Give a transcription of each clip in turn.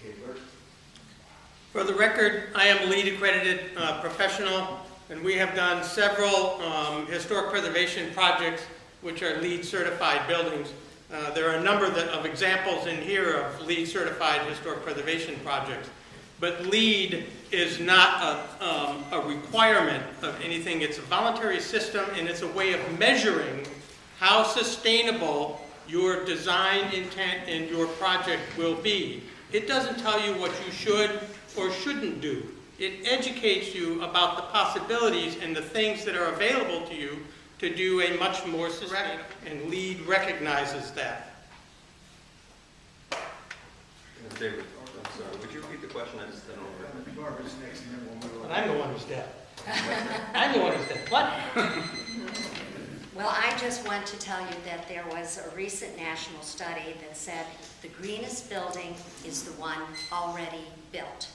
Okay, Bert. For the record, I am a LEED accredited professional, and we have done several historic preservation projects which are LEED certified buildings. There are a number of examples in here of LEED certified historic preservation projects. But LEED is not a requirement of anything. It's a voluntary system, and it's a way of measuring how sustainable your design intent and your project will be. It doesn't tell you what you should or shouldn't do. It educates you about the possibilities and the things that are available to you to do a much more sustainable, and LEED recognizes that. David, I'm sorry, would you repeat the question? I just don't know. Barbara's next, and then we'll move on. But I'm the one who's deaf. I'm the one who's deaf. What? Well, I just want to tell you that there was a recent national study that said the greenest building is the one already built.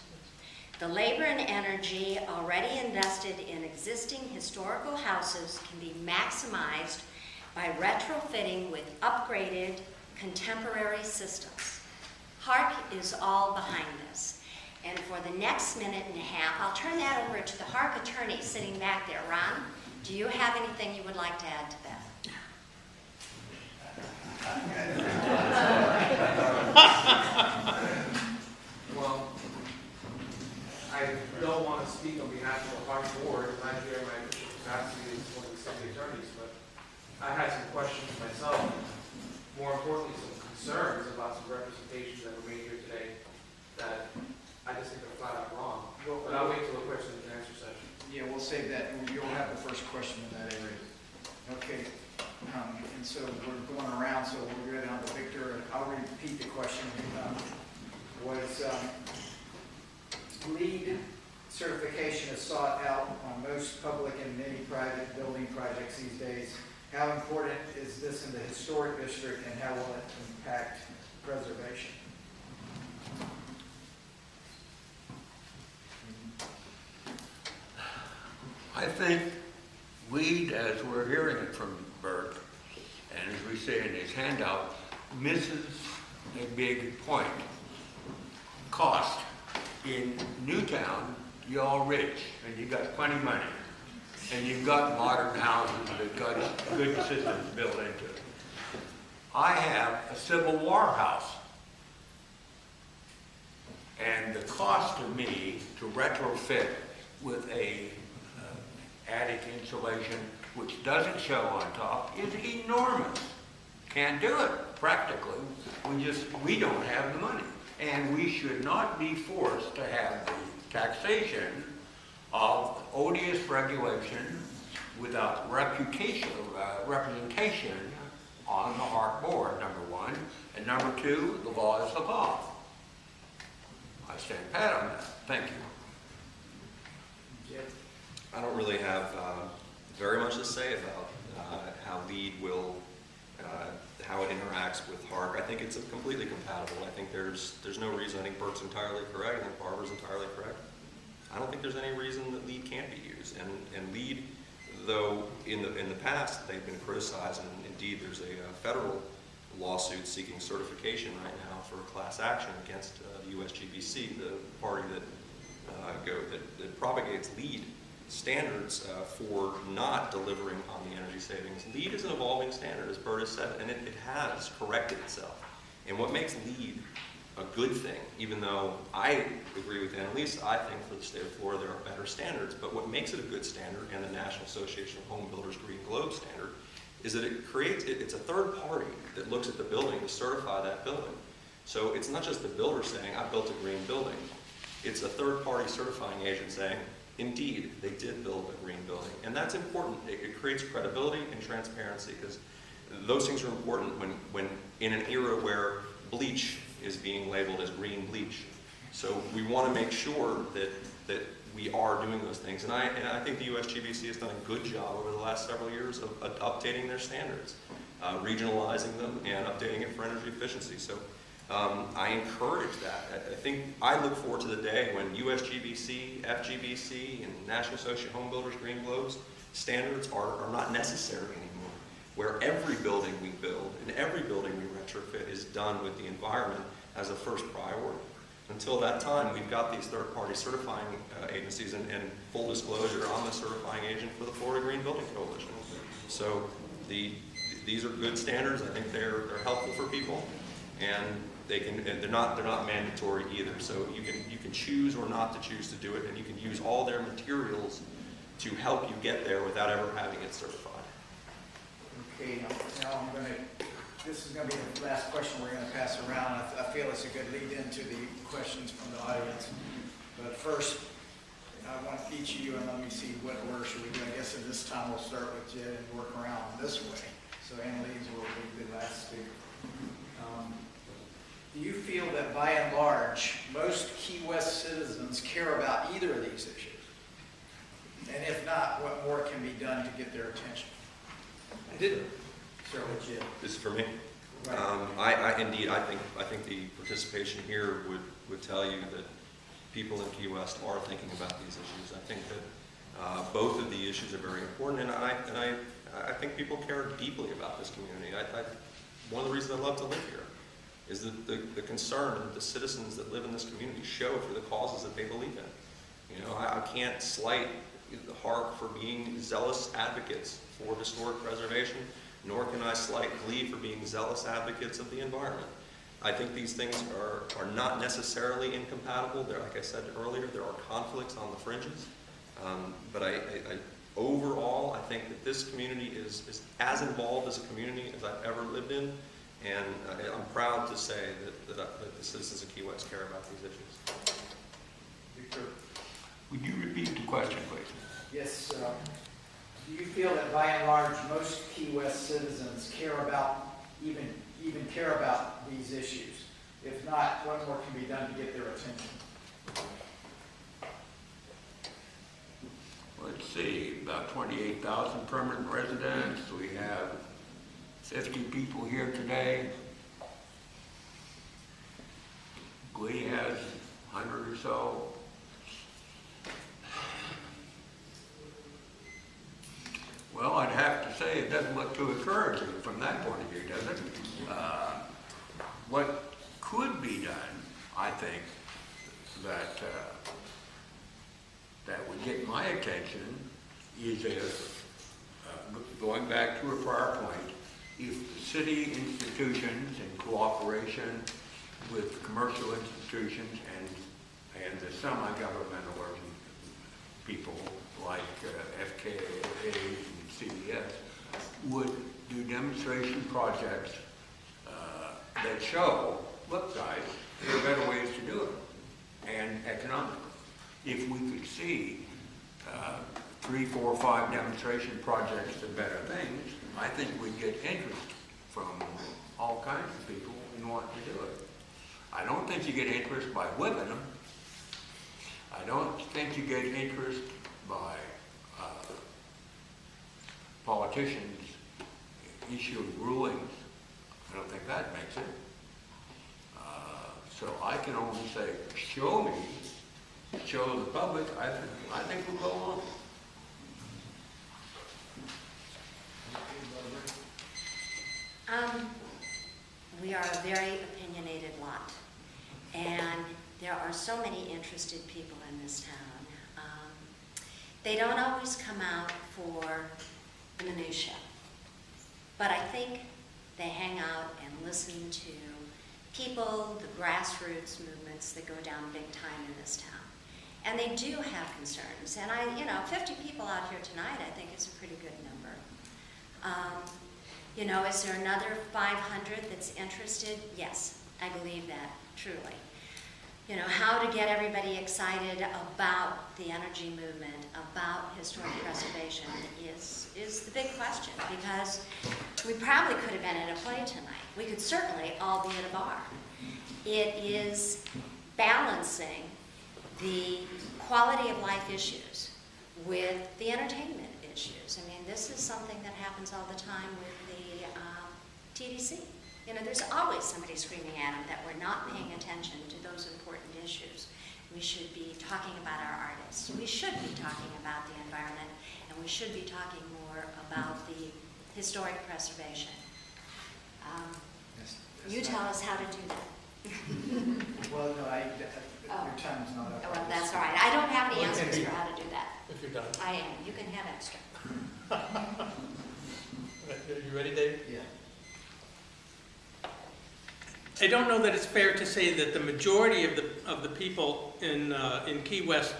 The labor and energy already invested in existing historical houses can be maximized by retrofitting with upgraded contemporary systems. HARC is all behind this. And for the next minute and a half, I'll turn that over to the HARC attorney sitting back there. Ron, do you have anything you would like to add to that? Well, I don't want to speak on behalf of the HARC board, and I'm here in my official capacity as one of the city attorneys, but I had some questions myself, more importantly, some concerns about some representations that were made here today that I just think are flat out wrong. But I'll wait till the question and answer session. Yeah, we'll save that. You'll have the first question in that area. Okay. And so we're going around, so we're good on the Victor. I'll repeat the question. Was LEED certification is sought out on most public and many private building projects these days. How important is this in the historic district, and how will it impact preservation? I think LEED, as we're hearing it from Bert, and as we say in his handout, misses a big point. Cost. In Newtown, you're all rich, and you've got plenty of money, and you've got modern houses that got good systems built into it. I have a Civil War house, and the cost to me to retrofit with a attic insulation, which doesn't show on top, is enormous. Can't do it, practically. We don't have the money. And we should not be forced to have the taxation of odious regulation without representation on the HARC board, number one. And number two, the law is the law. I stand pat on that. Thank you. I don't really have very much to say about how LEED will, how it interacts with HARC. I think it's completely compatible. I think there's no reason. I think Bert's entirely correct. I think Barbara's entirely correct. I don't think there's any reason that LEED can't be used. And LEED, though in the past they've been criticized, and indeed there's a federal lawsuit seeking certification right now for a class action against the USGBC, the party that propagates LEED standards for not delivering on the energy savings. LEED is an evolving standard, as Bert has said, and it has corrected itself. And what makes LEED a good thing, even though I agree with Annalise, I think for the state of Florida there are better standards, but what makes it a good standard, and the National Association of Home Builders Green Globe standard, is that it's a third party that looks at the building to certify that building. So it's not just the builder saying, I built a green building. It's a third party certifying agent saying, indeed, they did build a green building. And that's important. It creates credibility and transparency, because those things are important when in an era where bleach is being labeled as green bleach. So we want to make sure that we are doing those things. And I think the USGBC has done a good job over the last several years of updating their standards, regionalizing them, and updating it for energy efficiency. So I encourage that. I think I look forward to the day when USGBC, FGBC, and National Association of Home Builders Green Globes standards are not necessary anymore, where every building we build and every building we retrofit is done with the environment as a first priority. Until that time, we've got these third-party certifying agencies, and full disclosure, I'm the certifying agent for the Florida Green Building Coalition. So these are good standards. I think they're helpful for people, and they're not mandatory either. So you can choose or not to choose to do it, and you can use all their materials to help you get there without ever having it certified. Okay, now this is going to be the last question we're going to pass around. I feel it's a good lead into the questions from the audience. But first, I want each of you, and let me see what order should we do. I guess at this time we'll start with Jed and work around this way. So Annalise will be the last speaker. Do you feel that by and large, most Key West citizens care about either of these issues? And if not, what more can be done to get their attention? I did. Start with Jed. This is for me. Right. Indeed, I think the participation here would tell you that people in Key West are thinking about these issues. I think that both of the issues are very important, and I think people care deeply about this community. One of the reasons I love to live here is that the concern that the citizens that live in this community show for the causes that they believe in. You know, I can't slight the HARC for being zealous advocates for historic preservation, nor can I slight GLEE for being zealous advocates of the environment. I think these things are not necessarily incompatible. Like I said earlier, there are conflicts on the fringes. But overall, I think that this community is as involved as a community as I've ever lived in. And I'm proud to say that the citizens of Key West care about these issues. Victor. Would you repeat the question, please? Yes. Do you feel that by and large, most Key West citizens care about, even care about these issues? If not, what more can be done to get their attention? Let's see, about 28,000 permanent residents. We have 50 people here today. GLEE has 100 or so. Well, I'd have to say it doesn't look too encouraging from that point of view, does it? What could be done, I think, that would get my attention is if, going back to a prior point, if the city institutions in cooperation with commercial institutions and the semi-governmental people like FKA and CBS would do demonstration projects that show, look guys, there are better ways to do it, and economically. If we could see 3, 4, 5 demonstration projects of better things, I think we'd get interest from all kinds of people in wanting to do it. I don't think you get interest by whipping them. I don't think you get interest by politicians issuing rulings. I don't think that makes it. So I can only say, show me, show the public, I think we'll go along. We are a very opinionated lot, and there are so many interested people in this town. They don't always come out for the minutia, but I think they hang out and listen to people, the grassroots movements that go down big time in this town. And they do have concerns, and 50 people out here tonight I think is a pretty good number. Is there another 500 that's interested? Yes, I believe that, truly. How to get everybody excited about the energy movement, about historic preservation is the big question, because we probably could have been at a play tonight. We could certainly all be at a bar. It is balancing the quality of life issues with the entertainment issues. I mean, this is something that happens all the time with the TDC. There's always somebody screaming at them that we're not paying attention to those important issues. We should be talking about our artists. We should be talking about the environment, and we should be talking more about the historic preservation. You tell us how to do that. Well, no, your time's not up. Well, that's all right. I don't have any answers for how to do that. If you're done. I am. You can have extra. Are you ready, Dave? Yeah. I don't know that it's fair to say that the majority of the people in Key West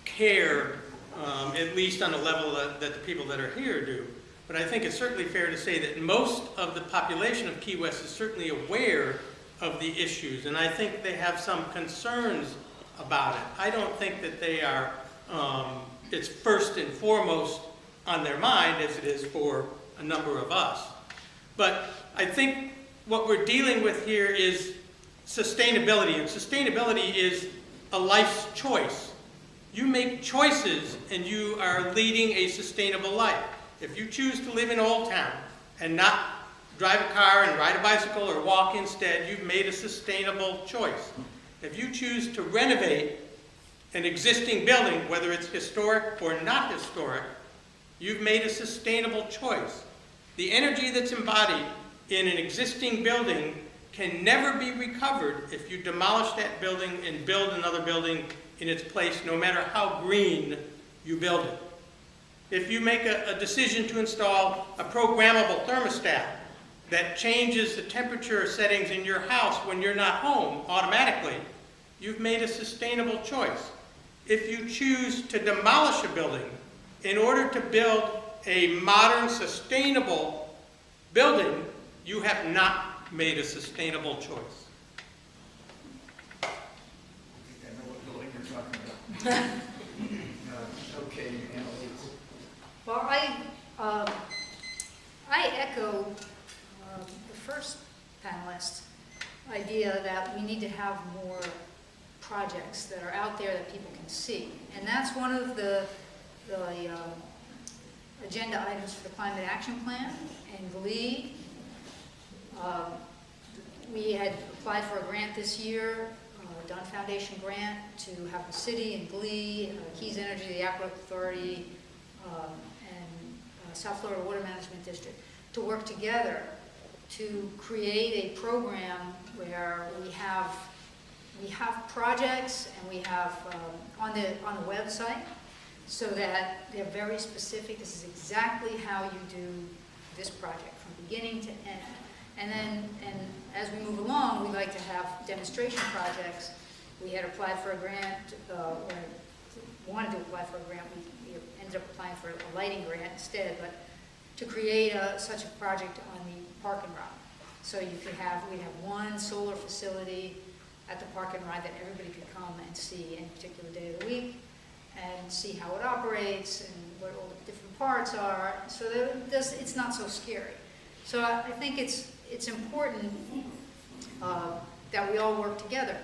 care, at least on a level that the people that are here do. But I think it's certainly fair to say that most of the population of Key West is certainly aware of the issues, and I think they have some concerns about it. I don't think that they are, it's first and foremost on their mind as it is for a number of us. But I think what we're dealing with here is sustainability, and sustainability is a life's choice. You make choices and you are leading a sustainable life. If you choose to live in Old Town and not drive a car and ride a bicycle or walk instead, you've made a sustainable choice. If you choose to renovate an existing building, whether it's historic or not historic, you've made a sustainable choice. The energy that's embodied in an existing building can never be recovered if you demolish that building and build another building in its place, no matter how green you build it. If you make a decision to install a programmable thermostat that changes the temperature settings in your house when you're not home automatically, you've made a sustainable choice. If you choose to demolish a building in order to build a modern, sustainable building, you have not made a sustainable choice. I think I know what building you're talking about. Okay, Annalise. Well, I echo the first panelist's idea that we need to have more projects that are out there that people can see. And that's one of the agenda items for the Climate Action Plan and the League. We had applied for a grant this year, Dunn Foundation grant, to have the city and Glee, Keys Energy, the Aqueduct Authority, and South Florida Water Management District to work together to create a program where we have projects and we have on the website, so that they're very specific. This is exactly how you do this project from beginning to end. And as we move along, we like to have demonstration projects. We had applied for a grant, or wanted to apply for a grant. We ended up applying for a lighting grant instead, but to create such a project on the Park and Ride. So we'd have one solar facility at the Park and Ride that everybody could come and see any particular day of the week and see how it operates and what all the different parts are, so that it's not so scary. So I think it's important that we all work together.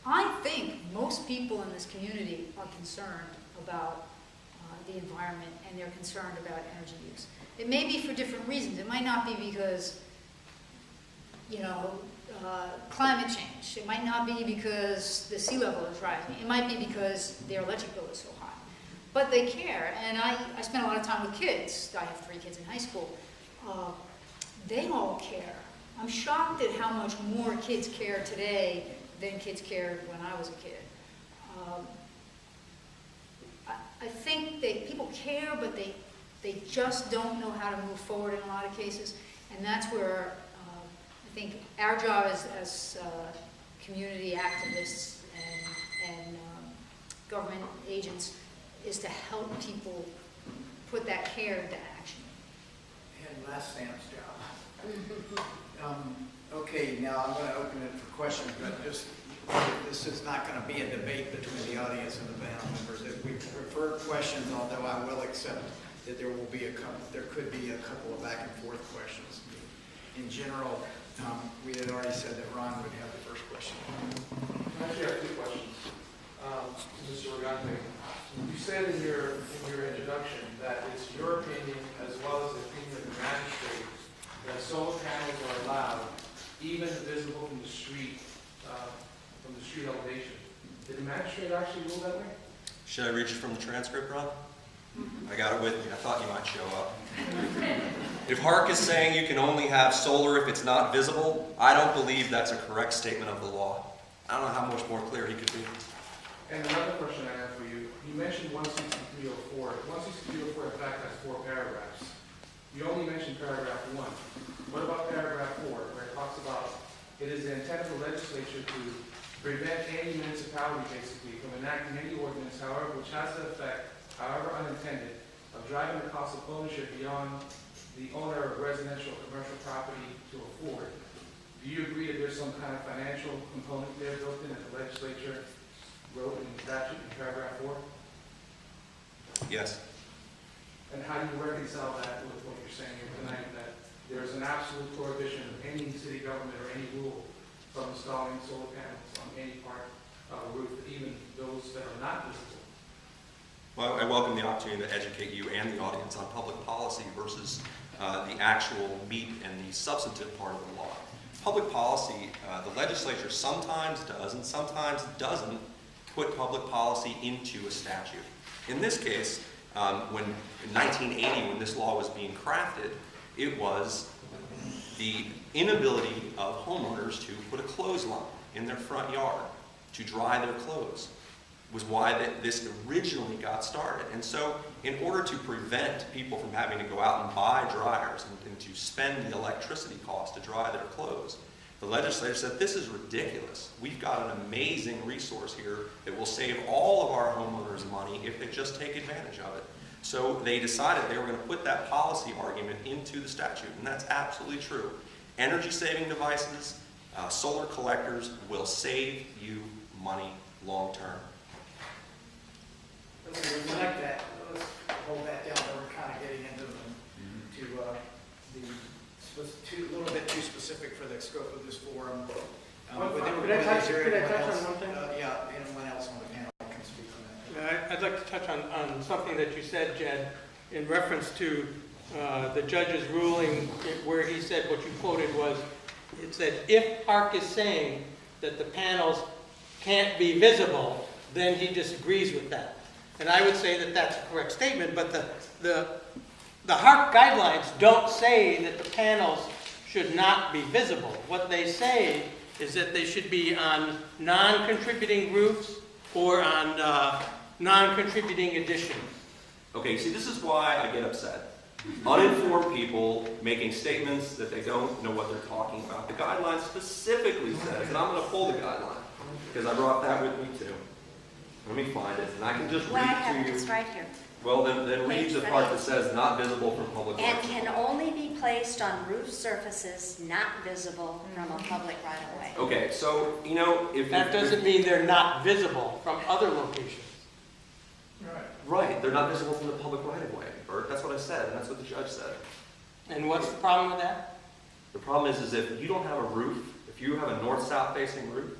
I think most people in this community are concerned about the environment, and they're concerned about energy use. It may be for different reasons. It might not be because, climate change. It might not be because the sea level is rising. It might be because their electric bill is so high. But they care, and I spend a lot of time with kids. I have 3 kids in high school. They all care. I'm shocked at how much more kids care today than kids cared when I was a kid. I think people care, but they just don't know how to move forward in a lot of cases, and that's where I think our job as community activists and government agents is to help people put that care into action. And last Sam's job. Okay, now I'm going to open it for questions, but this is not going to be a debate between the audience and the panel members. If we prefer questions, although I will accept that there could be a couple of back and forth questions. In general, we had already said that Ron would have the first question. I actually have 2 questions. Mr. Regante, you said in your introduction that it's your opinion, as well as the opinion of the magistrate, that solar panels are allowed, even visible from the street elevation. Did the magistrate actually rule that way? Should I read you from the transcript, Ron? I got it with me. I thought you might show up. If Hark is saying you can only have solar if it's not visible, I don't believe that's a correct statement of the law. I don't know how much more clear he could be. And another question I have for you, you mentioned 16304. 16304 in fact has 4 paragraphs. You only mentioned paragraph 1. What about paragraph 4, where it talks about it is the intent of the legislature to prevent any municipality basically from enacting any ordinance, however, which has the effect, however unintended, of driving the cost of ownership beyond the owner of residential or commercial property to afford. Do you agree that there's some kind of financial component there built in that the legislature wrote in the statute in paragraph 4? Yes. And how do you reconcile that with what you're saying here tonight, that there's an absolute prohibition of any city government or any rule from installing solar panels on any part of a roof, even those that are not visible? Well, I welcome the opportunity to educate you and the audience on public policy versus the actual meat and the substantive part of the law. Public policy, the legislature sometimes does and sometimes doesn't put public policy into a statute. In this case, when in 1980, when this law was being crafted, it was the inability of homeowners to put a clothesline in their front yard to dry their clothes was why this originally got started. And so in order to prevent people from having to go out and buy dryers and to spend the electricity cost to dry their clothes, the legislature said, this is ridiculous. We've got an amazing resource here that will save all of our homeowners money if they just take advantage of it. So they decided they were going to put that policy argument into the statute, and that's absolutely true. Energy-saving devices, solar collectors will save you money long-term. Let's reflect that, let's hold that down, we're kind of getting into a little bit too specific for the scope of this forum. Could I touch on one thing? Yeah, anyone else on the panel can speak on that. I'd like to touch on something that you said, Jed, in reference to the judge's ruling where he said what you quoted was, it said, if Hark is saying that the panels can't be visible, then he disagrees with that. And I would say that that's a correct statement, but the Hark guidelines don't say that the panels should not be visible. What they say is that they should be on non-contributing roofs or on non-contributing additions. Okay, see, this is why I get upset. Uninformed people making statements that they don't know what they're talking about. The guideline specifically says, and I'm going to pull the guideline, because I brought that with me too. Let me find it, and I can just Well, I read have to it, it's you. right here. Well, then read the part that says not visible from public And rights. can only be placed on roof surfaces not visible from a public right-of-way. Okay, so, you know, if... That doesn't mean they're not visible from other locations. Right, they're not visible from the public right-of-way, Bert. That's what I said, and that's what the judge said. And what's the problem with that? The problem is if you don't have a roof, if you have a north-south facing roof,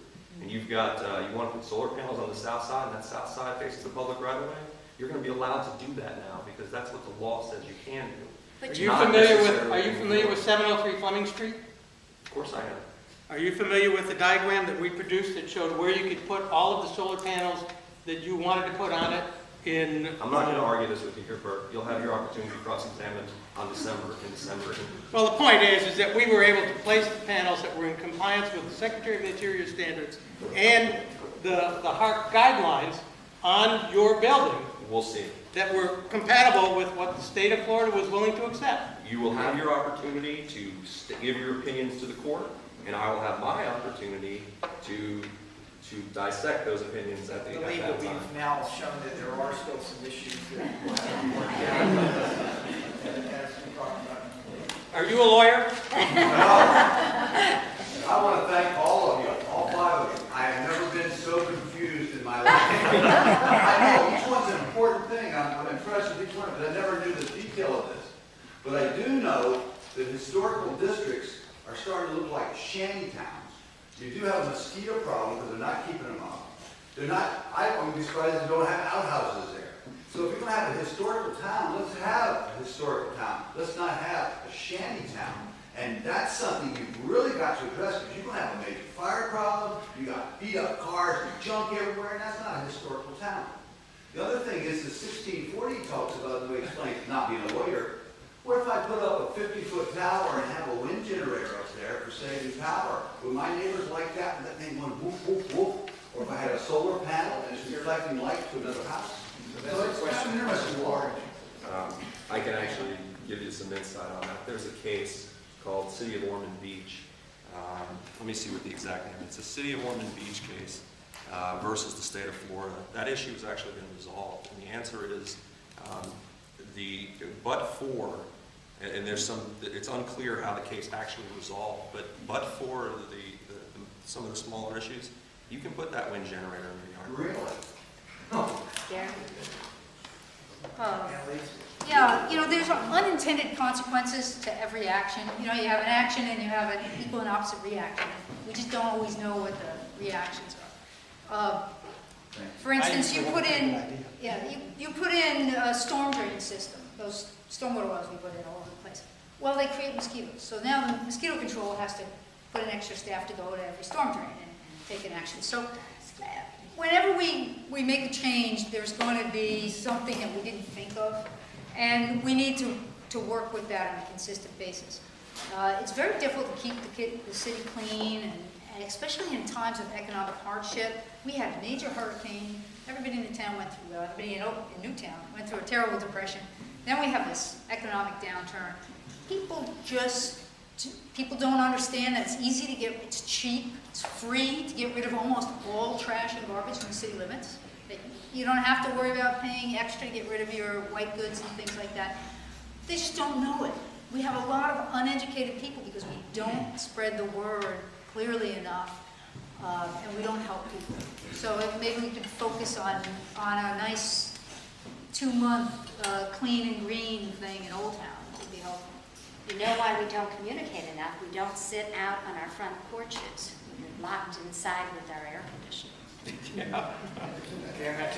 and you've got, you want to put solar panels on the south side, and that south side faces the public right-of-way, you're going to be allowed to do that now, because that's what the law says you can do. But Are you you Not familiar with 703 Fleming Street? Of course I am. Are you familiar with the diagram that we produced that showed where you could put all of the solar panels that you wanted to put on it in... I'm not going to argue this with you here, Bert. You'll have your opportunity to cross-examine in December. Well, the point is that we were able to place the panels that were in compliance with the Secretary of the Interior standards and the Hark guidelines on your building We'll see. that were compatible with what the state of Florida was willing to accept. You will have your opportunity to give your opinions to the court, and I will have my opportunity to dissect those opinions at I that believe that time. we've now shown that there are still some issues that we'll have to work out. And as we talked about. Are you a lawyer? I want to thank all of you, all 5 of you. I have never been so confused in my life. I know each one's an important thing. I'm impressed with each one, but I never knew the detail of this. But I do know that historical districts are starting to look like shanty towns. You do have a mosquito problem because they're not keeping them up. They're not, I wouldn't be surprised if they don't have outhouses there. So if you're going to have a historical town, let's have a historical town. Let's not have a shanty town. And that's something you've really got to address because you're going to have a major fire problem, you got beat up cars, and junk everywhere, and that's not a historical town. The other thing is the 1640 talks about, the way he explained, not being a lawyer, What if I put up a 50-foot tower and have a wind generator up there for saving power? Would my neighbors like that? Would that thing going whoop, whoop, whoop? Or if I had a solar panel and it's reflecting light to another house? So that's a question for Mr. Warren. I can actually give you some insight on that. There's a case called City of Ormond Beach. Let me see what the exact name is. It's a City of Ormond Beach case versus the state of Florida. That issue has actually been resolved, and the answer is but for, and there's it's unclear how the case actually resolved, but for some of the smaller issues, you can put that wind generator in your yard. Really? Gary? Yeah, there's unintended consequences to every action. You have an action and you have an equal and opposite reaction. We just don't always know what the reactions are. For instance, you put in a storm drain system, those stormwater wells we put in all over the place. Well, they create mosquitoes. So now the mosquito control has to put an extra staff to go to every storm drain and take an action. So whenever we make a change, there's going to be something that we didn't think of. And we need to work with that on a consistent basis. It's very difficult to keep the city clean, and especially in times of economic hardship. We had a major hurricane. Everybody in the town went through, everybody in Newtown went through a terrible depression. Then we have this economic downturn. People don't understand that it's easy to it's cheap, it's free to get rid of almost all trash and garbage from the city limits. You don't have to worry about paying extra to get rid of your white goods and things like that. They just don't know it. We have a lot of uneducated people because we don't spread the word clearly enough, and we don't help people. So maybe we could focus on a nice 2-month clean and green thing in Old Town. It would be helpful. You know why we don't communicate enough? We don't sit out on our front porches. We're locked inside with our air conditioning.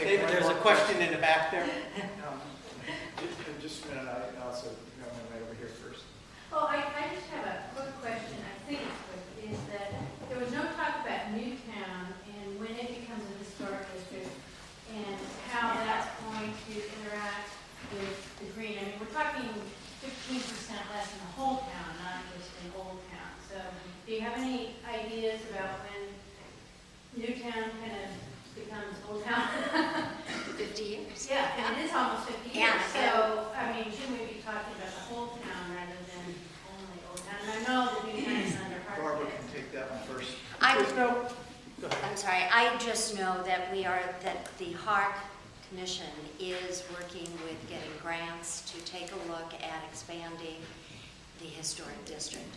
David, there's a question in the back there. Just a minute, I also have one right over here first. Oh, I just have a quick question, I think it's quick, is that there was no talk about Newtown and when it becomes a historic district and how that's going to interact with the green. I mean, we're talking 15% less in the whole town, not just in Old Town. So do you have any ideas about when Newtown kind of becomes Old Town? 50 years. Yeah, and it is almost 50 years. Yeah. So, I mean, shouldn't we be talking about the whole town rather than only Old Town? And I know that Newtown is under Barbara hardship. can take that one first. I'm sorry, I just know that that the HARC Commission is working with getting grants to take a look at expanding the historic district.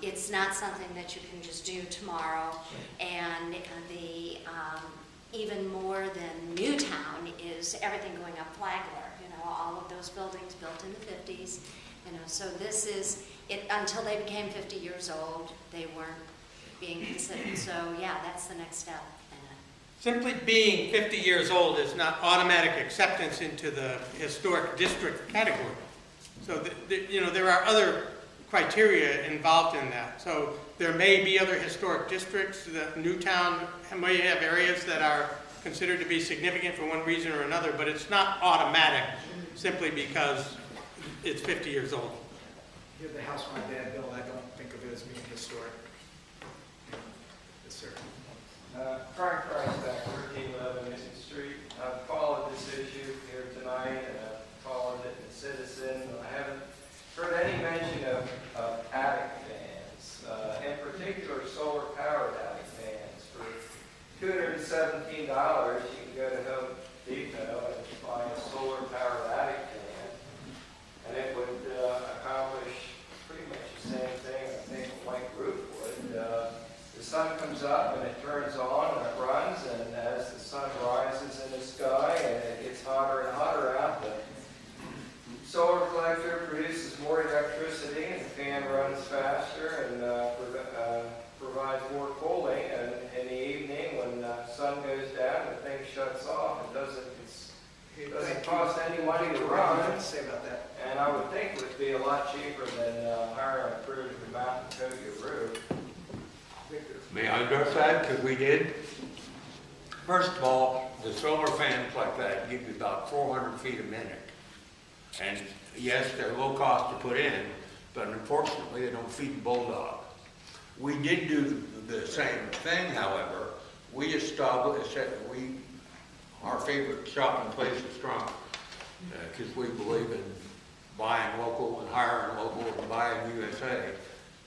It's not something that you can just do tomorrow, and even more than Newtown is everything going up Flagler. All of those buildings built in the 50s. So this is it. Until they became 50 years old, they weren't being considered. So yeah, that's the next step. Simply being 50 years old is not automatic acceptance into the historic district category. So there are other criteria involved in that. So there may be other historic districts. Newtown may have areas that are considered to be significant for one reason or another, but it's not automatic simply because it's 50 years old. Here, the house my dad built, I don't think of it as being historic. Yes, sir. Frank Kreisbach, 1311 Mission Street. I've followed this issue here tonight, and I've followed it in Citizen. I haven't heard any mention of attic fans, in particular solar-powered attic fans. For $217, you can go to Home Depot and buy a solar-powered attic fan, and it would accomplish pretty much the same thing I think a white roof would. The sun comes up and it turns on and it runs, and as the sun rises in the sky and it gets hotter and hotter out, the solar collector produces more electricity and the fan runs faster and provides more cooling. And in the evening, when the sun goes down, the thing shuts off. It doesn't cost any money to run. What do you say about that? And I would think it would be a lot cheaper than hiring a crew to come out and coat your roof. May I address that? Because we did. First of all, the solar fans like that give you about 400 feet a minute. And yes, they're low cost to put in, but unfortunately, they don't feed the bulldog. We did do the same thing, however. We established, our favorite shopping place is Trump, because we believe in buying local and hiring local and buying USA.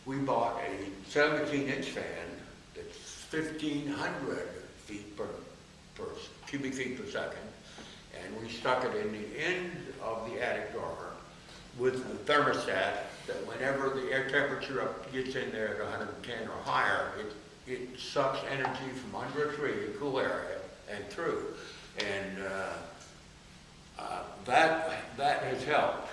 We bought a 17-inch fan that's 1,500 feet per cubic feet per second, and we stuck it in the end of the attic door with the thermostat that whenever the air temperature gets in there at 110 or higher, it sucks energy from under a tree, a cool area, and through. And that has helped.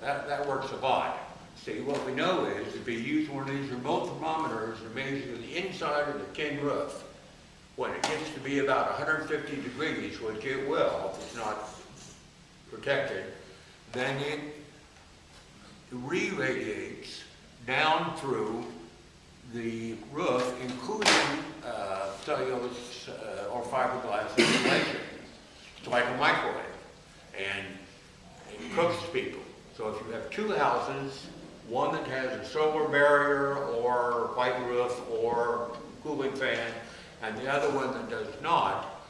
That works a lot. See, what we know is if you use one of these remote thermometers to measure the inside of the tin roof, when it gets to be about 150 degrees, which it will if it's not protected, then it re-radiates down through the roof, including cellulose or fiberglass insulation. It's like a microwave, and it cooks people. So if you have two houses, one that has a solar barrier or white roof or cooling fan, and the other one that does not,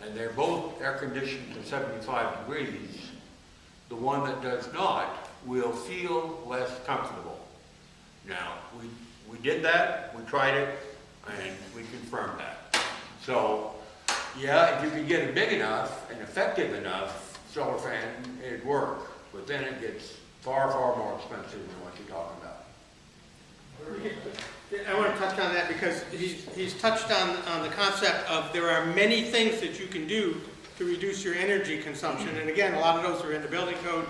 and they're both air conditioned to 75 degrees, the one that does not will feel less comfortable. Now, we did that, we tried it, and we confirmed that. So, yeah, if you can get a big enough and effective enough solar fan, it'd work. But then it gets far, far more expensive than what you're talking about. I want to touch on that because he's touched on the concept of there are many things that you can do to reduce your energy consumption. And again, a lot of those are in the building code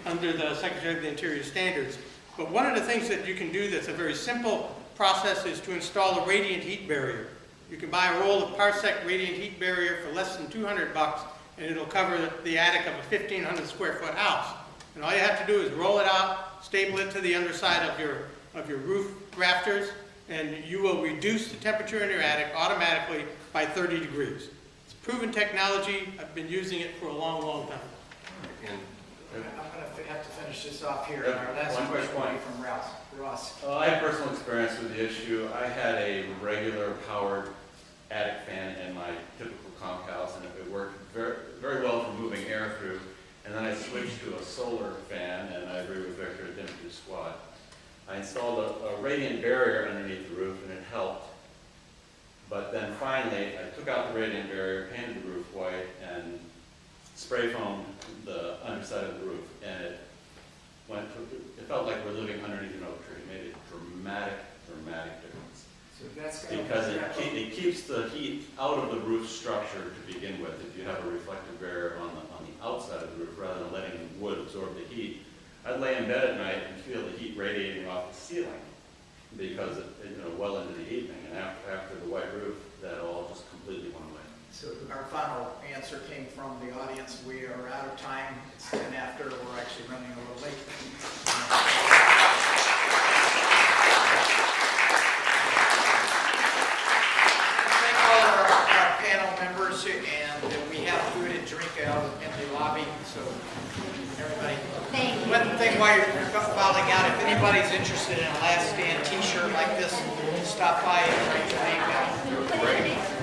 under the Secretary of the Interior standards. But one of the things that you can do that's a very simple process is to install a radiant heat barrier. You can buy a roll of Parsec radiant heat barrier for less than $200, and it'll cover the attic of a 1,500 square foot house. And all you have to do is roll it out, staple it to the underside of your roof rafters, and you will reduce the temperature in your attic automatically by 30 degrees. It's proven technology. I've been using it for a long, long time. And I'm going to have to finish this off here. Yep, Our last one quick question will be point. from Ross. I have personal experience with the issue. I had a regular powered attic fan in my typical conch house, and it worked very, very well for moving air through. And then I switched to a solar fan, and I agree with Victor, it didn't do squat. I installed a radiant barrier underneath the roof, and it helped. But then finally, I took out the radiant barrier, painted the roof white, and spray foamed the underside of the roof, and it felt like we're living underneath an oak tree. It made a dramatic difference. So that's gonna Because it keeps the heat out of the roof structure to begin with. If you have a reflective barrier on the outside of the roof, rather than letting wood absorb the heat, I'd lay in bed at night and feel the heat radiating off the ceiling because well into the evening. And after the white roof, that all just completely went away. So our final answer came from the audience. We are out of time. It's 10 after. We're actually running a little late. Thank all of our panel members, and we have food and drink out in the lobby. So everybody. Thank you. One thing while you're filing out, if anybody's interested in a Last Stand T-shirt like this, stop by and write your name down. Put your name.